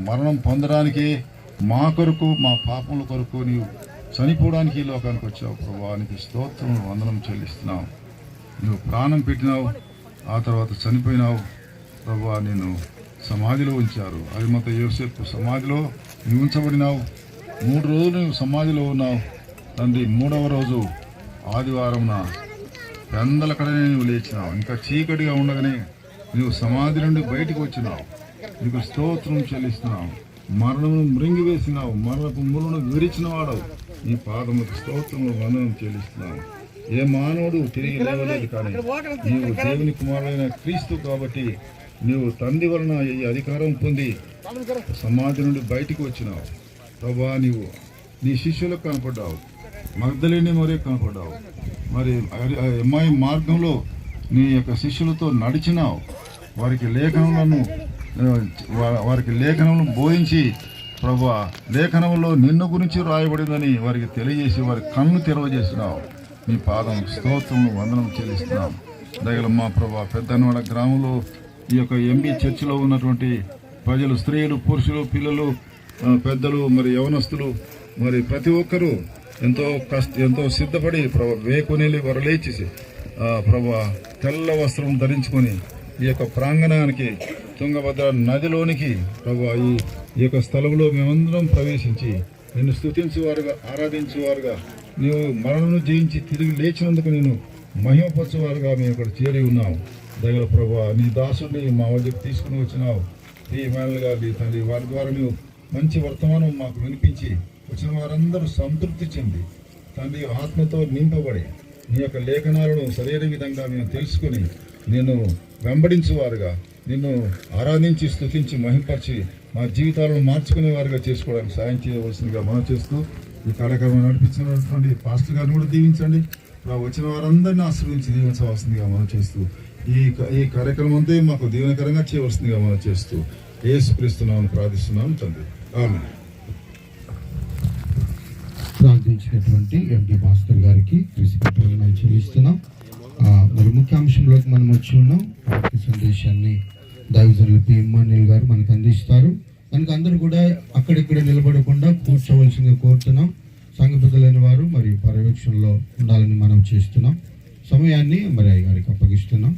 మరణం పొందడానికి మా కొరకు, మా పాపముల కొరకు నీవు చనిపోవడానికి ఈ లోకానికి వచ్చావు ప్రభువా. నీకు స్తోత్రం, వందనం చెల్లిస్తున్నావు. నువ్వు ప్రాణం పెట్టినావు, ఆ తర్వాత చనిపోయినావు ప్రభువా. నేను సమాధిలో ఉంచారు. అరిమత యోసేపు సమాధిలో నీవు ఉంచబడినావు. 3 రోజులు నువ్వు సమాధిలో ఉన్నావు తండ్రి. 3వ రోజు ఆదివారంన పెందలకడనే నువ్వు లేచినావు. ఇంకా చీకటిగా ఉండగానే నువ్వు సమాధి నుండి బయటకు వచ్చినావు. నీకు స్తోత్రం చెల్లిస్తున్నావు. మరణమును మృంగివేసినావు, మరణపు ములను విరిచిన వాడవు. నీ పాదములకు స్తోత్రము, వందనం చెల్లిస్తున్నావు. ఏ మానవుడు తిరిగి లేవలేదు, కానీ నీవు దేవుని కుమారుడైన క్రీస్తు కాబట్టి నీవు తండ్రి వలన ఈ అధికారం పొంది సమాధి నుండి బయటికి వచ్చినావు ప్రభా. నీవు నీ శిష్యులకు కనపడ్డావు, మగ్దలేని మరీ కనపడ్డావు. మరి అమ్మాయి మార్గంలో నీ యొక్క శిష్యులతో నడిచినావు. వారికి లేఖనములను బోధించి ప్రభా, లేఖనంలో నిన్ను గురించి రాయబడిందని వారికి తెలియజేసి వారి కన్ను తెరవజేసినావు. నీ పాదం స్తోత్రం, వందనం చెల్లిస్తున్నాం. దయగలమ్మా ప్రభా, పెద్దనవాడ గ్రామంలో ఈ యొక్క ఎంబీ చర్చిలో ఉన్నటువంటి ప్రజలు, స్త్రీలు, పురుషులు, పిల్లలు, పెద్దలు, మరి యవనస్తులు, మరి ప్రతి ఒక్కరూ ఎంతో సిద్ధపడి ప్రభా వేకునేలి వరలేచేసి ప్రభా తెల్ల వస్త్రం ధరించుకొని ఈ యొక్క ప్రాంగణానికి, తుంగభద్ర నదిలోనికి ప్రభా ఈ యొక్క స్థలంలో మేమందరం ప్రవేశించి నిన్ను స్తుతించేవారుగా, ఆరాధించేవారుగా, నీవు మరణను జయించి తిరిగి లేచినందుకు నేను మహిమపరచేవారుగా మేము ఇక్కడ చేరి ఉన్నాం. దయగల ప్రభా, నీ దాసుని మా వద్దకు తీసుకుని వచ్చినావు. ఈ మేనల్ గారి తండ్రి, వారి ద్వారా నువ్వు మంచి వర్తమానం మాకు వినిపించి వచ్చిన వారందరూ సంతృప్తి చెంది తండ్రి ఆత్మతో నింపబడి నీ యొక్క లేఖనాలను సరైన విధంగా మేము తెలుసుకుని నిన్ను వెంబడించేవారుగా, నిన్ను ఆరాధించి స్తుతించి మహింపరిచి మా జీవితాలను మార్చుకునే వారుగా చేసుకోవడానికి సాయం చేయవలసిందిగా మనం చేస్తూ ఈ కార్యక్రమం నడిపించినటువంటి పాస్టర్ గారిని కూడా దీవించండి. వచ్చిన వారందరినీ ఆశ్రయించి దీవించవలసిందిగా మనం చేస్తూ ఈ కార్యక్రమం అంతా మాకు దీవెనకరంగా చేయవలసిందిగా మనం చేస్తూ యేసుక్రీస్తునామమున ప్రార్థిస్తున్నాం తండ్రి, ఆమేన్. ప్రార్థించినటువంటి ఎండి భాస్కర్ గారికి క్రీస్తునామమున చెల్లిస్తున్నాం. మరి ముఖ్యాంశంలోకి మనం వచ్చి ఉన్నాం. సందేశాన్ని దైవజనులు పి. ఇమ్మానుయేల్ గారు మనకు అందిస్తారు. మనకు అందరూ కూడా అక్కడిక్కడ నిలబడకుండా కూర్చోవలసిందిగా కోరుతున్నాం. సంఘ పెద్దలైన వారు మరి పర్యవేక్షణలో ఉండాలని మనం చేస్తున్నాం. సమయాన్ని మరి అయ్య గారికి అప్పగిస్తున్నాం.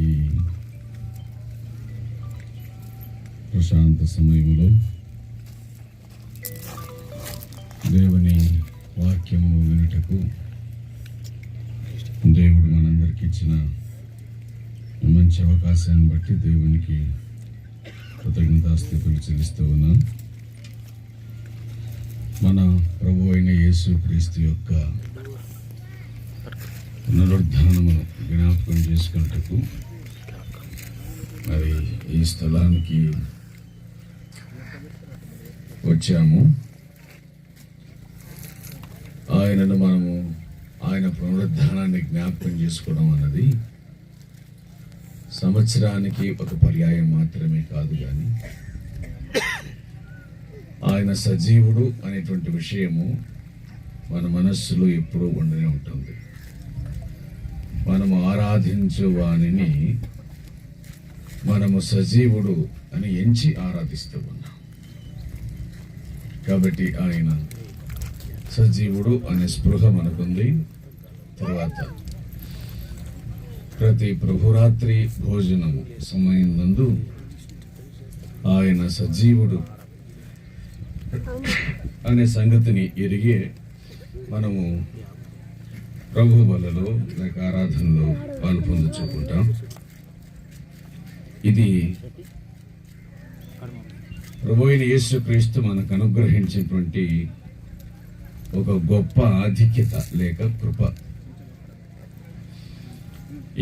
ఈ ప్రశాంత సమయంలో దేవుని వాక్యమును వినుటకు దేవుడు మనందరికి ఇచ్చిన మంచి అవకాశాన్ని బట్టి దేవునికి కృతజ్ఞతాస్తుతులు చెల్లిస్తూ ఉన్నాం. మన ప్రభు అయిన యేసుక్రీస్తు యొక్క పునరుద్ధానమును జ్ఞాపకం చేసుకున్నట్టుకు మరి ఈ స్థలానికి వచ్చాము. ఆయన పునరుద్ధానాన్ని జ్ఞాపకం చేసుకోవడం అన్నది సంవత్సరానికి ఒక పర్యాయం మాత్రమే కాదు, కానీ ఆయన సజీవుడు అనేటువంటి విషయము మన మనస్సులో ఎప్పుడూ ఉండనే ఉంటుంది. మనము ఆరాధించు వానిని మనము సజీవుడు అని ఎంచి ఆరాధిస్తూ ఉన్నాం. కాబట్టి ఆయన సజీవుడు అనే స్పృహ మనకుంది. తర్వాత ప్రతి ప్రభురాత్రి భోజనము సమయం నందు ఆయన సజీవుడు అనే సంగతిని ఎరిగే మనము ప్రభు బలలో లేక ఆరాధనలో పాల్పొందుచుకుంటాం. ఇది ప్రభు అయిన యేసుక్రీస్తు మనకు అనుగ్రహించినటువంటి ఒక గొప్ప ఆధిక్యత లేక కృప.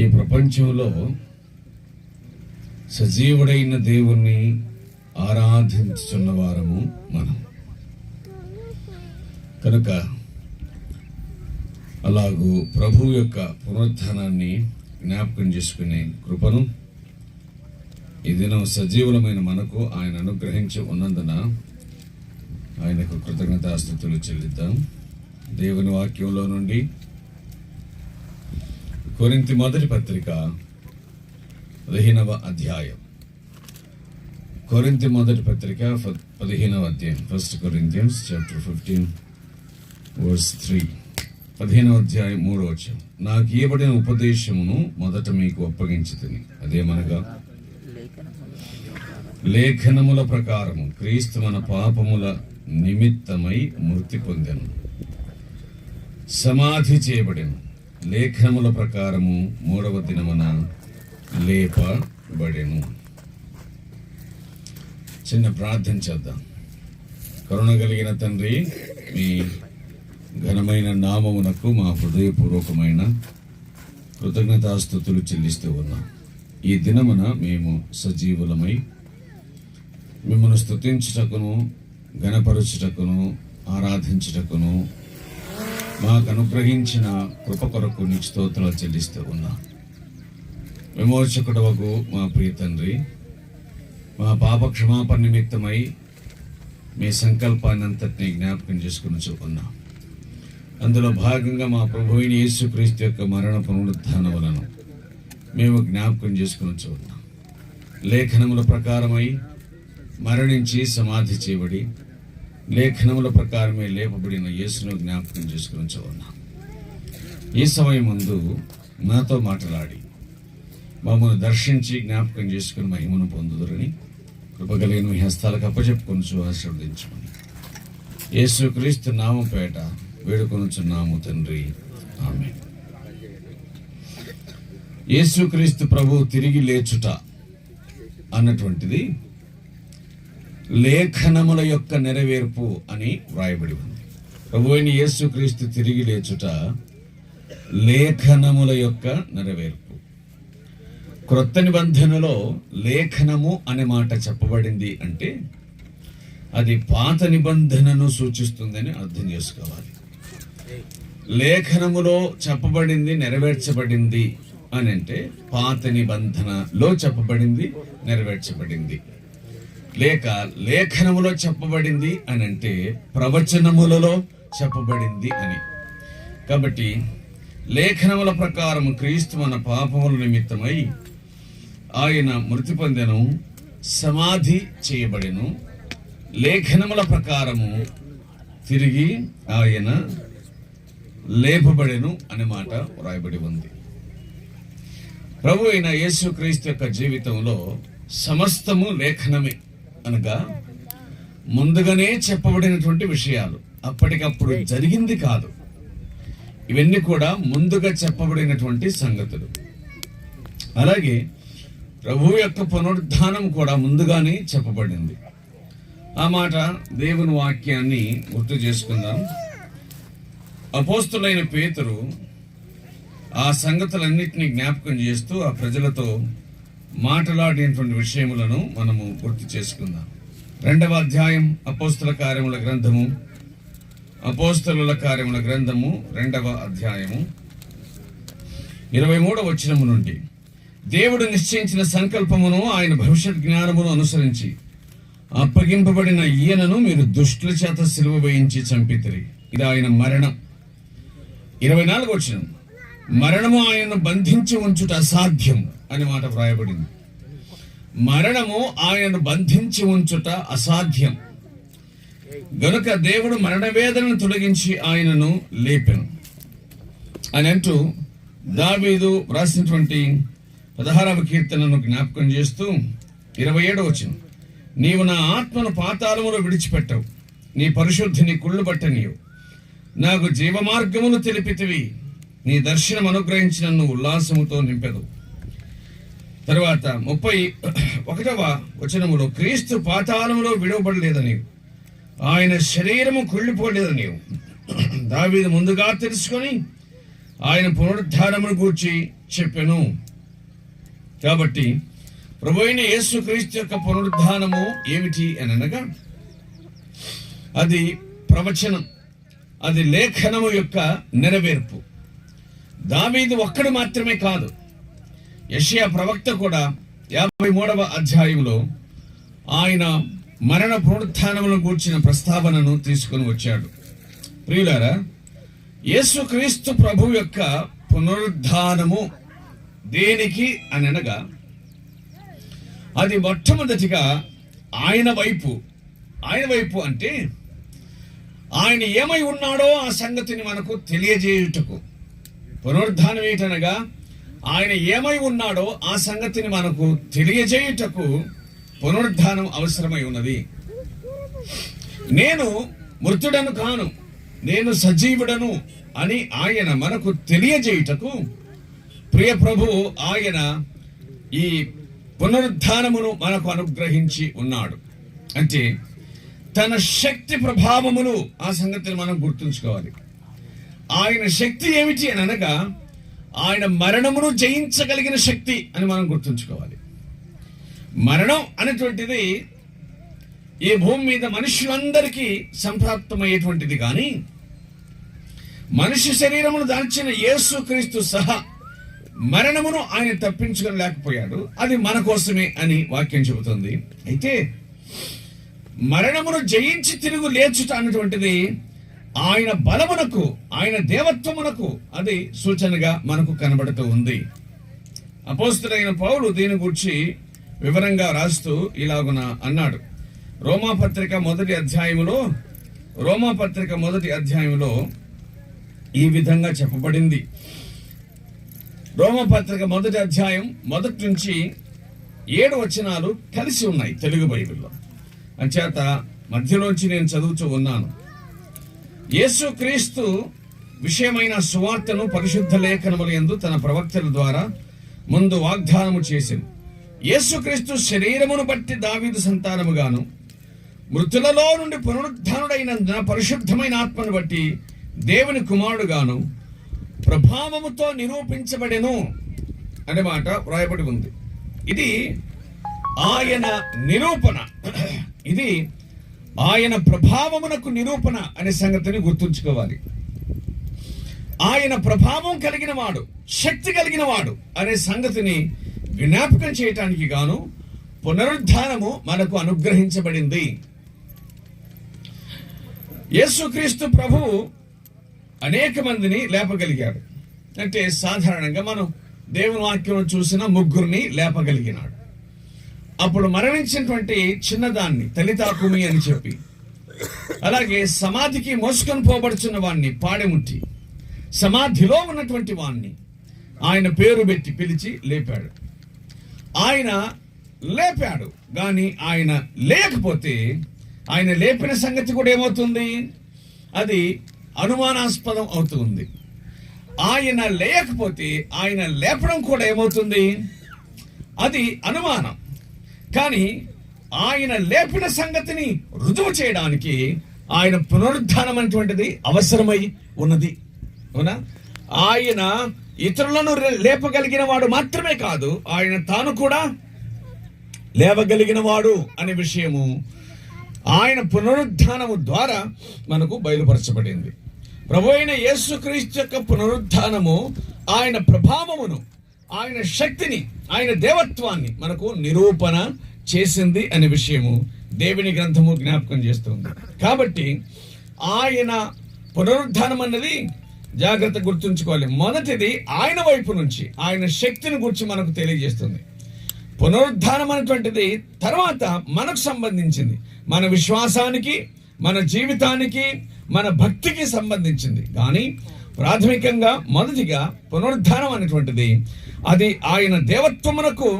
ఈ ప్రపంచంలో సజీవుడైన దేవుణ్ణి ఆరాధించుచున్న వారము మనం. కనుక అలాగూ ప్రభు యొక్క పునరుత్థానాన్ని జ్ఞాపకం చేసుకునే కృపను ఈ దినం సజీవులమైన మనకు ఆయన అనుగ్రహించి ఉన్నందున ఆయనకు కృతజ్ఞతాస్తుతులు చెల్లిద్దాం. దేవుని వాక్యంలో నుండి కొరింథీ మొదటి పత్రిక 15వ అధ్యాయం. కొరింథీ మొదటి పత్రిక 15వ అధ్యాయం. 1 Corinthians chapter 15 verse 3. 15వ అధ్యాయం 3వ వచనం. నాకు ఇవ్వబడిన ఉపదేశమును మొదట మీకు అప్పగించితిని, అదేమనగా లేఖనముల ప్రకారము క్రీస్తు మన పాపముల నిమిత్తమై మృతి పొందెను, సమాధి చేయబడెను, లేఖనముల ప్రకారము 3వ దినమున లేపబడెను. చిన్న ప్రార్థన చేద్దాం. కరుణ కలిగిన తండ్రి, మీ ఘనమైన నామమునకు మా హృదయపూర్వకమైన కృతజ్ఞతాస్తుతులు చెల్లిస్తూ ఉన్నాం. ఈ దినమున మేము సజీవులమై మిమ్మల్ని స్తుతించుటకును, ఘనపరచుటకును, ఆరాధించుటకును మాకు అనుగ్రహించిన కృప కొరకు నీకు స్తోత్రాలు చెల్లిస్తూ ఉన్నాం. విమోచకుడవగు మా ప్రియ తండ్రి, మా పాప క్షమాపణ నిమిత్తమై మీ సంకల్పాన్ని అంతటినీ జ్ఞాపకం చేసుకుని ఉన్నాం. అందులో భాగంగా మా ప్రభు అయిన యేసుక్రీస్తు యొక్క మరణ పునరుత్థానములను మేము జ్ఞాపకం చేసుకుని ఉన్నాం. లేఖనముల ప్రకారమై మరణించి సమాధి చేయబడి లేఖనముల ప్రకారమే లేపబడిన యేసును జ్ఞాపకం చేసుకుని ఉన్నాం. ఈ సమయం ముందు నాతో మాట్లాడి మమ్మల్ని దర్శించి జ్ఞాపకం చేసుకుని మహిమను పొందుదురని కృపగలిగిన మీ హస్తాలకు అప్పచెప్పుకొని ఆశీర్వదించమని యేసుక్రీస్తు నామపేట వేడుకొనుచున్నాము తండ్రి, ఆమేన్. యేసుక్రీస్తు ప్రభు తిరిగి లేచుట అన్నటువంటిది లేఖనముల యొక్క నెరవేర్పు అని వ్రాయబడి ఉంది. ప్రభు అయిన యేసుక్రీస్తు తిరిగి లేచుట లేఖనముల యొక్క నెరవేర్పు. క్రొత్త నిబంధనలో లేఖనము అనే మాట చెప్పబడింది అంటే అది పాత నిబంధనను సూచిస్తుందని అర్థం చేసుకోవాలి. లేఖనములో చెప్పబడింది నెరవేర్చబడింది అని అంటే పాత నిబంధనలో చెప్పబడింది నెరవేర్చబడింది, లేక లేఖనములో చెప్పబడింది అని అంటే ప్రవచనములలో చెప్పబడింది అని. కాబట్టి లేఖనముల ప్రకారం క్రీస్తు మన పాపముల నిమిత్తమై ఆయన మృతి పొందెను, సమాధి చేయబడెను, లేఖనముల ప్రకారము తిరిగి ఆయన లేపబడెను అనే మాట వ్రాయబడి ఉంది. ప్రభు అయిన యేసుక్రీస్తు యొక్క జీవితంలో సమస్తము లేఖనమే, అనగా ముందుగానే చెప్పబడినటువంటి విషయాలు, అప్పటికప్పుడు జరిగింది కాదు. ఇవన్నీ కూడా ముందుగా చెప్పబడినటువంటి సంగతులు. అలాగే ప్రభు యొక్క పునరుద్ధానం కూడా ముందుగానే చెప్పబడింది. ఆ మాట దేవుని వాక్యాన్ని గుర్తు చేసుకుందాం. అపోస్తులైన పేతురు ఆ సంగతులన్నింటినీ జ్ఞాపకం చేస్తూ ఆ ప్రజలతో మాట్లాడినటువంటి విషయములను మనము గుర్తు చేసుకుందాం. 2వ అధ్యాయం అపోస్తుల కార్యముల గ్రంథము, అపోస్తలుల కార్యముల గ్రంథము 2వ అధ్యాయము 23వ వచనము నుండి, దేవుడు నిశ్చయించిన సంకల్పమును ఆయన భవిష్యత్ జ్ఞానమును అనుసరించి అప్పగింపబడిన ఈయనను మీరు దుష్టుల చేత సిలువ వేయించి చంపితిరి. ఇది ఆయన మరణం. 24వ వచనం, మరణము ఆయనను బంధించి ఉంచుట అసాధ్యం అని మాట వ్రాయబడింది. మరణము ఆయనను బంధించి ఉంచుట అసాధ్యం గనుక దేవుడు మరణ వేదనను తొలగించి ఆయనను లేపెను అని అంటూ దావీదు వ్రాసినటువంటి 16వ కీర్తనను జ్ఞాపకం చేస్తూ 27వ వచనం, నీవు నా ఆత్మను పాతాళములో విడిచిపెట్టవు, నీ పరిశుద్ధిని కుళ్ళుబట్టనీయు, నాకు జీవమార్గమును తెలిపితివి, నీ దర్శనం అనుగ్రహించి నన్ను ఉల్లాసముతో నింపెదు. తర్వాత 31వ వచనములో, క్రీస్తు పాతాళములో విడవబడలేదని, ఆయన శరీరము కుళ్ళిపోలేదని దావీదు ముందుగా తెలుసుకొని ఆయన పునరుద్ధానమును గూర్చి చెప్పెను. కాబట్టి ప్రభువైన యేసుక్రీస్తు యొక్క పునరుద్ధానము ఏమిటి అని అనగా అది ప్రవచనం. అది లేఖనము యొక్క నెరవేర్పు. దావీదు ఒక్కడు మాత్రమే కాదు, యెషయా ప్రవక్త కూడా 53వ అధ్యాయంలో ఆయన మరణ పునరుత్థానములను గూర్చిన ప్రస్తావనను తీసుకొని వచ్చాడు. ప్రియులారా, యేసుక్రీస్తు ప్రభు యొక్క పునరుద్ధానము దేనికి అని అనగా, అది మొట్టమొదటిగా ఆయన వైపు అంటే ఆయన ఏమై ఉన్నాడో ఆ సంగతిని మనకు తెలియజేయుటకు. పునరుద్ధానం ఏంటనగా ఆయన ఏమై ఉన్నాడో ఆ సంగతిని మనకు తెలియజేయుటకు పునరుద్ధానం అవసరమై ఉన్నది. నేను మృతుడను కాను, నేను సజీవుడను అని ఆయన మనకు తెలియజేయుటకు ప్రియ ప్రభు ఆయన ఈ పునరుద్ధానమును మనకు అనుగ్రహించి ఉన్నాడు. అంటే తన శక్తి ప్రభావములు, ఆ సంగతిని మనం గుర్తుంచుకోవాలి. ఆయన శక్తి ఏమిటి అని అనగా ఆయన మరణమును జయించగలిగిన శక్తి అని మనం గుర్తుంచుకోవాలి. మరణం అనేటువంటిది ఈ భూమి మీద మనుషులందరికీ సంప్రాప్తమయ్యేటువంటిది, కానీ మనిషి శరీరమును దాల్చిన యేసుక్రీస్తు సహా మరణమును ఆయన తప్పించుకోలేకపోయాడు. అది మన కోసమే అని వాక్యం చెబుతుంది. అయితే మరణమును జయించి తిరుగు లేచుట అన్నటువంటిది ఆయన బలమునకు, ఆయన దేవత్వమునకు అది సూచనగా మనకు కనబడుతూ ఉంది. అపోస్తలుడైన పౌలు దీని గురించి వివరంగా రాస్తూ ఇలాగున అన్నాడు. రోమాపత్రిక మొదటి అధ్యాయములో ఈ విధంగా చెప్పబడింది. రోమాపత్రిక మొదటి అధ్యాయం 1 నుంచి 7 వచనాలు కలిసి ఉన్నాయి తెలుగు బైబిల్లో. అంచేత మధ్యలోంచి నేను చదువుతూ ఉన్నాను. యేసుక్రీస్తు విషయమైన సువార్తను పరిశుద్ధ లేఖనముల యందు తన ప్రవక్తల ద్వారా ముందు వాగ్దానము చేసింది. యేసుక్రీస్తు శరీరమును బట్టి దావీదు సంతానముగాను, మృతులలో నుండి పునరుద్ధానుడైనందున పరిశుద్ధమైన ఆత్మను బట్టి దేవుని కుమారుడుగాను ప్రభావముతో నిరూపించబడెను అనే మాట వ్రాయబడి ఉంది. ఇది ఆయన నిరూపణ, ఇది ఆయన ప్రభావమునకు నిరూపణ అనే సంగతిని గుర్తుంచుకోవాలి. ఆయన ప్రభావం కలిగిన వాడు, శక్తి కలిగిన వాడు అనే సంగతిని జ్ఞాపకం చేయటానికి గాను పునరుద్ధానము మనకు అనుగ్రహించబడింది. యేసుక్రీస్తు ప్రభువు అనేక మందిని లేపగలిగాడు. అంటే సాధారణంగా మనం దేవుని వాక్యం చూసిన 3 లేపగలిగినాడు. అప్పుడు మరణించినటువంటి చిన్నదాన్ని తలితాకుమి అని చెప్పి, అలాగే సమాధికి మోసుకొని పోబడుచున్న వాణ్ణి పాడెముట్టి, సమాధిలో ఉన్నటువంటి వాణ్ణి ఆయన పేరు పెట్టి పిలిచి లేపాడు. ఆయన లేపాడు, కానీ ఆయన లేకపోతే ఆయన లేపిన సంగతి కూడా ఏమవుతుంది? అది అనుమానాస్పదం అవుతుంది. ఆయన లేకపోతే ఆయన లేపడం కూడా ఏమవుతుంది? అది అనుమానం. కానీ ఆయన లేపిన సంగతిని రుజువు చేయడానికి ఆయన పునరుద్ధానం అనేటువంటిది అవసరమై ఉన్నది. అవునా? ఆయన ఇతరులను లేపగలిగిన వాడు మాత్రమే కాదు, ఆయన తాను కూడా లేవగలిగిన వాడు అనే విషయము ఆయన పునరుద్ధానము ద్వారా మనకు బయలుపరచబడింది. ప్రభు అయిన యేసుక్రీస్తు యొక్క పునరుద్ధానము ఆయన ప్రభావమును, ఆయన శక్తిని, ఆయన దేవత్వాన్ని మనకు నిరూపణ చేసింది అనే విషయము దేవుని గ్రంథము జ్ఞాపకం చేస్తుంది. కాబట్టి ఆయన పునరుద్ధానం అన్నది జాగ్రత్త గుర్తుంచుకోవాలి. మొదటిది ఆయన వైపు నుంచి ఆయన శక్తిని గురించి మనకు తెలియజేస్తుంది. పునరుద్ధానం అనేటువంటిది తర్వాత మనకు సంబంధించింది, మన విశ్వాసానికి, మన జీవితానికి, మన భక్తికి సంబంధించింది. కానీ ప్రాథమికంగా మొదటిగా పునరుద్ధానం అనేటువంటిది అది ఆయన దేవత్వమునకు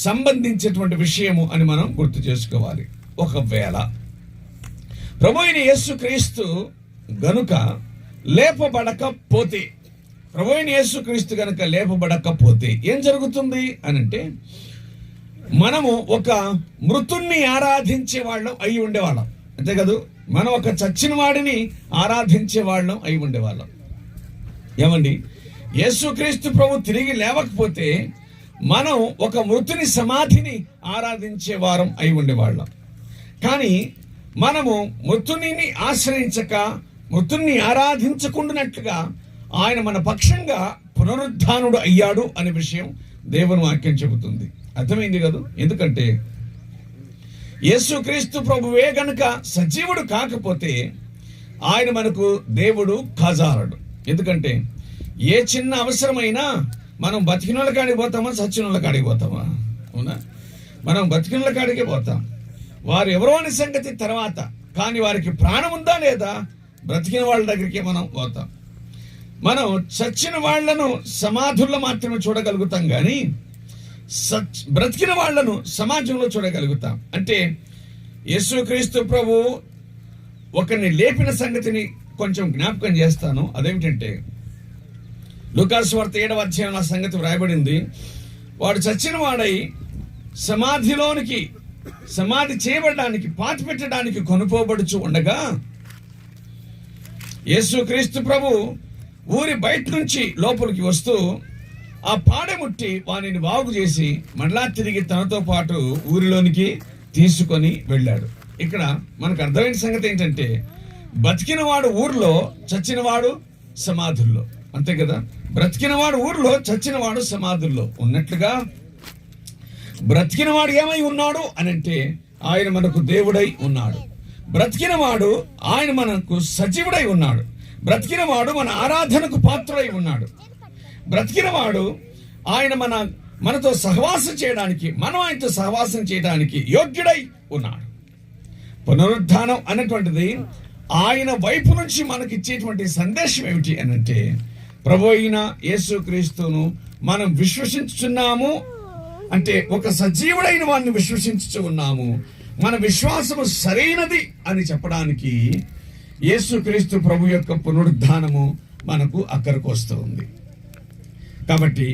సంబంధించేటువంటి విషయము అని మనం గుర్తు చేసుకోవాలి. ఒకవేళ ప్రభు అయిన యేసుక్రీస్తు గనుక లేపబడకపోతే, ప్రభు అయిన యేసుక్రీస్తు గనుక లేపబడకపోతే ఏం జరుగుతుంది అనంటే, మనము ఒక మృతుణ్ణి ఆరాధించే వాళ్ళం అయి ఉండేవాళ్ళం. అంతే కదా? మనం ఒక చచ్చిన వాడిని ఆరాధించే వాళ్ళం అయి ఉండేవాళ్ళం. ఏమండి, యేసుక్రీస్తు ప్రభు తిరిగి లేవకపోతే మనం ఒక మృతుని సమాధిని ఆరాధించే వారం అయి ఉండేవాళ్ళం. కానీ మనము మృతుని ఆశ్రయించక మృతుణ్ణి ఆరాధించకుండానట్లుగా ఆయన మన పక్షంగా పునరుద్ధానుడు అయ్యాడు అనే విషయం దేవుని వాక్యం చెబుతుంది. అర్థమైంది కదా? ఎందుకంటే యేసుక్రీస్తు ప్రభువే గనుక సజీవుడు కాకపోతే ఆయన మనకు దేవుడు కాజాలడు. ఎందుకంటే ఏ చిన్న అవసరమైనా మనం బతికినోళ్ళ కాడికి పోతామా, సచ్చినోళ్ళ కాడికి పోతామా? అవునా? మనం బతికినోళ్ళ కాడికే పోతాం. వారు ఎవరో అని సంగతి తర్వాత, కానీ వారికి ప్రాణం ఉందా లేదా బ్రతికిన వాళ్ళ దగ్గరికి మనం పోతాం. మనం చచ్చిన వాళ్లను సమాధుల్లో మాత్రమే చూడగలుగుతాం, కానీ బ్రతికిన వాళ్లను సమాజంలో చూడగలుగుతాం. అంటే యేసుక్రీస్తు ప్రభు ఒకరిని లేపిన సంగతిని కొంచెం జ్ఞాపకం చేస్తాను. అదేమిటంటే లూకాసు వార్త 7వ అధ్యాయం ఆ సంగతి వ్రాయబడింది. వాడు చచ్చిన వాడై సమాధిలోనికి, సమాధి చేయబడడానికి, పాతి పెట్టడానికి కొనుపోబడుచు ఉండగా యేసుక్రీస్తు ప్రభు ఊరి బయట నుంచి లోపలికి వస్తూ ఆ పాడెముట్టి వానిని బాగు చేసి మళ్ళా తిరిగి తనతో పాటు ఊరిలోనికి తీసుకొని వెళ్ళాడు. ఇక్కడ మనకు అర్థమైన సంగతి ఏంటంటే బతికినవాడు ఊర్లో, చచ్చినవాడు సమాధుల్లో. అంతే కదా? బ్రతికినవాడు ఊర్లో, చచ్చినవాడు సమాధుల్లో ఉన్నట్లుగా బ్రతికినవాడు ఏమై ఉన్నాడు అనంటే ఆయన మనకు దేవుడై ఉన్నాడు. బ్రతికినవాడు ఆయన మనకు సజీవుడై ఉన్నాడు. బ్రతికినవాడు మన ఆరాధనకు పాత్రుడై ఉన్నాడు. బ్రతికినవాడు ఆయన మనతో సహవాసం చేయడానికి, మనం ఆయనతో సహవాసం చేయడానికి యోగ్యుడై ఉన్నాడు. పునరుద్ధానం అనేటువంటిది ఆయన వైపు నుంచి మనకి ఇచ్చేటువంటి సందేశం ఏమిటి అనంటే ప్రభు అయిన యేసుక్రీస్తును మనం విశ్వసించుచున్నాము అంటే ఒక సజీవుడైన వాడిని విశ్వసించుచు ఉన్నాము, మన విశ్వాసము సరైనది అని చెప్పడానికి యేసుక్రీస్తు ప్రభు యొక్క పునరుద్ధానము మనకు అక్కడికి వస్తుంది. కాబట్టి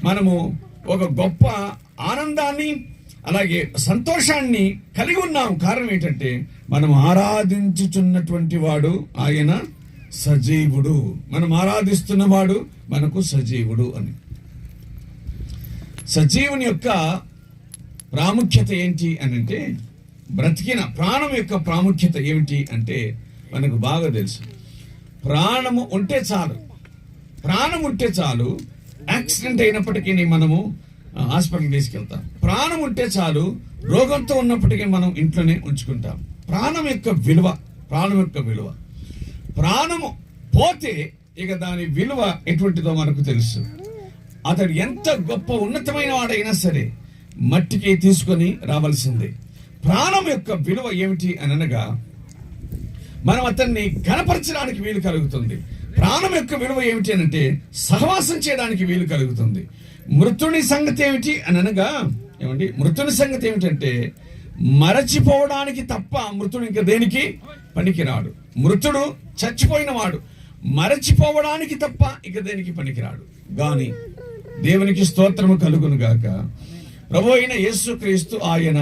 మనము ఒక గొప్ప ఆనందాన్ని అలాగే సంతోషాన్ని కలిగి ఉన్నాం. కారణం ఏంటంటే మనం ఆరాధించుచున్నటువంటి వాడు ఆయన సజీవుడు, మనం ఆరాధిస్తున్నవాడు మనకు సజీవుడు అని. సజీవుని యొక్క ప్రాముఖ్యత ఏంటి అని అంటే, బ్రతికిన ప్రాణం యొక్క ప్రాముఖ్యత ఏమిటి అంటే మనకు బాగా తెలుసు. ప్రాణము ఉంటే చాలు, ప్రాణం ఉంటే చాలు. యాక్సిడెంట్ అయినప్పటికీ మనము హాస్పిటల్కి తీసుకెళ్తాం. ప్రాణం ఉంటే చాలు, రోగంతో ఉన్నప్పటికీ మనం ఇంట్లోనే ఉంచుకుంటాం. ప్రాణం యొక్క విలువ, ప్రాణం యొక్క విలువ. ప్రాణము పోతే ఇక దాని విలువ ఎటువంటిదో మనకు తెలుసు. అతడు ఎంత గొప్ప ఉన్నతమైన వాడైనా సరే మట్టికి తీసుకొని రావాల్సిందే. ప్రాణం యొక్క విలువ ఏమిటి అని అనగా మనం అతన్ని కనపరచడానికి వీలు కలుగుతుంది. ప్రాణం యొక్క విలువ ఏమిటి అని అంటే సహవాసం చేయడానికి వీలు కలుగుతుంది. మృతుని సంగతి ఏమిటి అని అనగా ఏమండి, మృతుని సంగతి ఏమిటంటే మరచిపోవడానికి తప్ప మృతుడు ఇంకా దేనికి పనికిరాడు. మృతుడు చచ్చిపోయిన వాడు మరచిపోవడానికి తప్ప ఇక దేనికి పనికిరాడు. గాని దేవునికి స్తోత్రము కలుగును గాక. ప్రభు అయిన యేసుక్రీస్తు ఆయన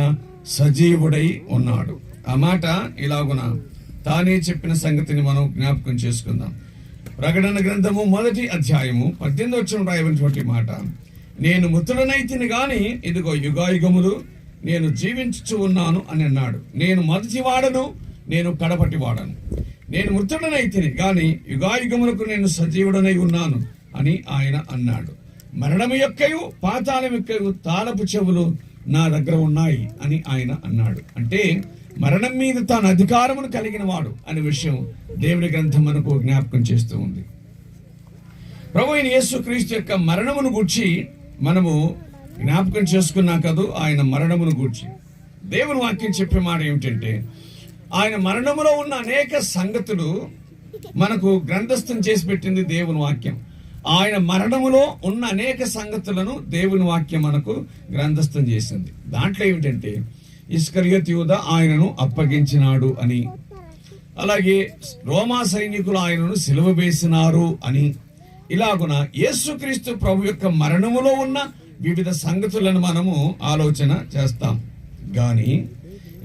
సజీవుడై ఉన్నాడు. ఆ మాట ఇలాగున తానే చెప్పిన సంగతిని మనం జ్ఞాపకం చేసుకుందాం. ప్రకటన గ్రంథము 1వ అధ్యాయము 18వ వచనం రాయబడినటువంటి మాట, నేను మృతుడనైతిని గాని ఇదిగో యుగాయుగములు నేను జీవించుచు ఉన్నాను అని అన్నాడు. నేను మొదటి వాడను, నేను కడపటి వాడను. నేను మృతుడనైతిని గాని యుగాయుగములకు నేను సజీవుడనై ఉన్నాను అని ఆయన అన్నాడు. మరణము యొక్కయు పాతాళం యొక్కయు తాళపు చెవులు నా దగ్గర ఉన్నాయి అని ఆయన అన్నాడు. అంటే మరణం మీద తాను అధికారమును కలిగిన వాడు అనే విషయం దేవుని గ్రంథం మనకు జ్ఞాపకం చేస్తూ ఉంది. ప్రభు అయిన యేసుక్రీస్తు యొక్క మరణమును గూర్చి మనము జ్ఞాపకం చేసుకున్నా కదూ. ఆయన మరణమును గూర్చి దేవుని వాక్యం చెప్పే మాట ఏమిటంటే, ఆయన మరణములో ఉన్న అనేక సంగతులు మనకు గ్రంథస్థం చేసి పెట్టింది దేవుని వాక్యం. ఆయన మరణములో ఉన్న అనేక సంగతులను దేవుని వాక్యం మనకు గ్రంథస్థం చేసింది. దాంట్లో ఏమిటంటే ఇస్కరియోతు యూదా ఆయనను అప్పగించినాడు అని, అలాగే రోమా సైనికులు ఆయనను సిలువ వేసినారు అని, ఇలాగున యేసుక్రీస్తు ప్రభు యొక్క మరణములో ఉన్న వివిధ సంగతులను మనము ఆలోచన చేస్తాం. గాని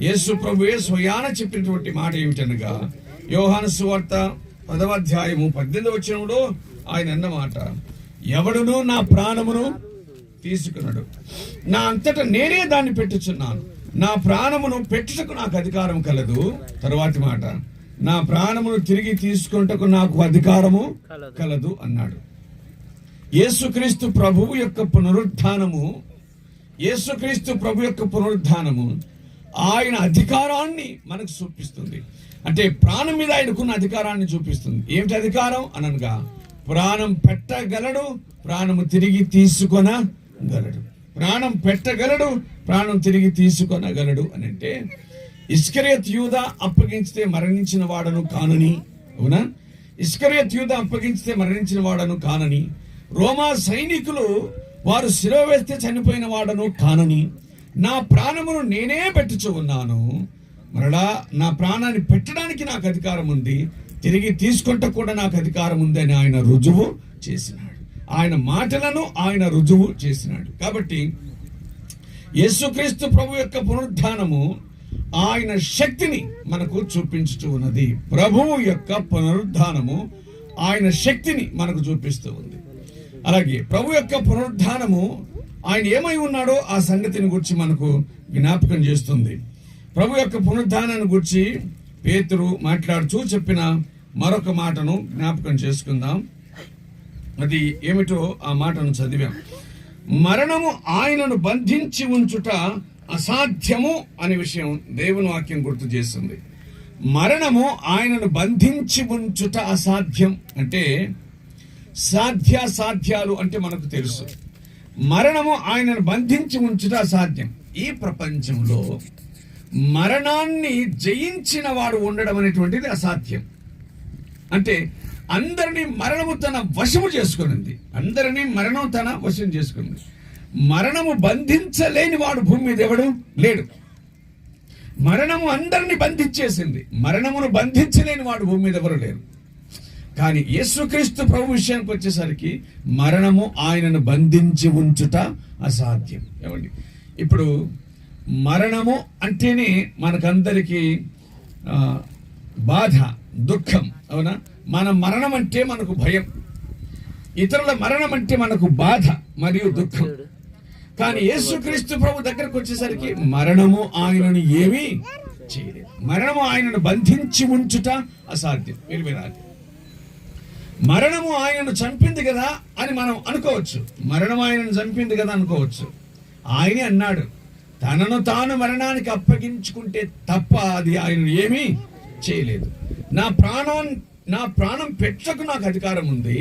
యేసు ప్రభువే స్వయాన చెప్పినటువంటి మాట ఏమిటనగా యోహాను సువార్త 10వ అధ్యాయము 18వ వచనంలో ఆయన అన్నమాట, ఎవడును నా ప్రాణమును తీసుకున్నాడు, నా అంతటా నేనే దాన్ని పెట్టుచున్నాను, నా ప్రాణమును పెట్టుటకు నాకు అధికారం కలదు. తరువాతి మాట, నా ప్రాణమును తిరిగి తీసుకొనుటకు నాకు అధికారము కలదు అన్నాడు. యేసుక్రీస్తు ప్రభువు యొక్క పునరుద్ధానము ఆయన అధికారాన్ని మనకు చూపిస్తుంది. అంటే ప్రాణం మీద ఆయనకున్న అధికారాన్ని చూపిస్తుంది. ఏమిటి అధికారం అనగా, ప్రాణం పెట్టగలడు, ప్రాణము తిరిగి తీసుకొనగలడు. ప్రాణం పెట్టగలడు, ప్రాణం తిరిగి తీసుకొనగలడు అని అంటే, ఇస్కరియోతు యూదా అప్పగించితే మరణించిన వాడను కానని, అవునా? ఇస్కరియోతు యూదా అప్పగించితే మరణించిన వాడను కానని, రోమా సైనికులు వారు శిలువ వేస్తే చనిపోయిన వాడను కానని, నా ప్రాణమును నేనే పెట్టుచు ఉన్నాను, మరలా నా ప్రాణాన్ని పెట్టడానికి నాకు అధికారం ఉంది, తిరిగి తీసుకుంటూ కూడా నాకు అధికారం ఉంది అని ఆయన రుజువు చేసినాడు. ఆయన మాటలను ఆయన రుజువు చేసినాడు. కాబట్టి యేసుక్రీస్తు ప్రభు యొక్క పునరుద్ధానము ఆయన శక్తిని మనకు చూపించుతూ ఉన్నది. ప్రభువు యొక్క పునరుద్ధానము ఆయన శక్తిని మనకు చూపిస్తూ ఉంది. అలాగే ప్రభు యొక్క పునరుద్ధానము ఆయన ఏమై ఉన్నాడో ఆ సంగతిని గురించి మనకు జ్ఞాపకం చేస్తుంది. ప్రభు యొక్క పునరుద్ధానాన్ని గురించి పేతురు మాట్లాడుతూ చెప్పిన మరొక మాటను జ్ఞాపకం చేసుకుందాం. అది ఏమిటో ఆ మాటను చదివాం. మరణము ఆయనను బంధించి ఉంచుట అసాధ్యము అనే విషయం దేవుని వాక్యం గుర్తు చేస్తుంది. మరణము ఆయనను బంధించి ఉంచుట అసాధ్యం అంటే, సాధ్యాసాధ్యాలు అంటే మనకు తెలుసు. మరణము ఆయనను బంధించి ఉంచుట అసాధ్యం. ఈ ప్రపంచంలో మరణాన్ని జయించిన వాడు ఉండడం అనేటువంటిది అసాధ్యం. అంటే అందరినీ మరణము తన వశము చేసుకునింది. అందరినీ మరణం తన వశం చేసుకుంది. మరణము బంధించలేని వాడు భూమి మీద ఎవడు లేడు. మరణము అందరినీ బంధించేసింది. మరణమును బంధించలేని వాడు భూమి మీద ఎవరు లేరు. కానీ యేసుక్రీస్తు ప్రభు విషయానికి వచ్చేసరికి మరణము ఆయనను బంధించి ఉంచుట అసాధ్యం. ఏమండి, ఇప్పుడు మరణము అంటేనే మనకందరికీ బాధ, దుఃఖం, అవునా? మన మరణం అంటే మనకు భయం, ఇతరుల మరణం అంటే మనకు బాధ మరియు దుఃఖం. కానీ యేసుక్రీస్తు ప్రభు దగ్గరకు వచ్చేసరికి మరణము ఆయనను ఏమీ చేయలేదు. మరణము ఆయనను బంధించి ఉంచుట అసాధ్యం. మీరు వినాలి, మరణము ఆయనను చంపింది కదా అని మనం అనుకోవచ్చు. మరణం ఆయనను చంపింది కదా అనుకోవచ్చు. ఆయనే అన్నాడు, తనను తాను మరణానికి అప్పగించుకుంటే తప్ప అది ఆయన ఏమీ చేయలేదు. నా ప్రాణం పెట్టకు నాకు అధికారం ఉంది,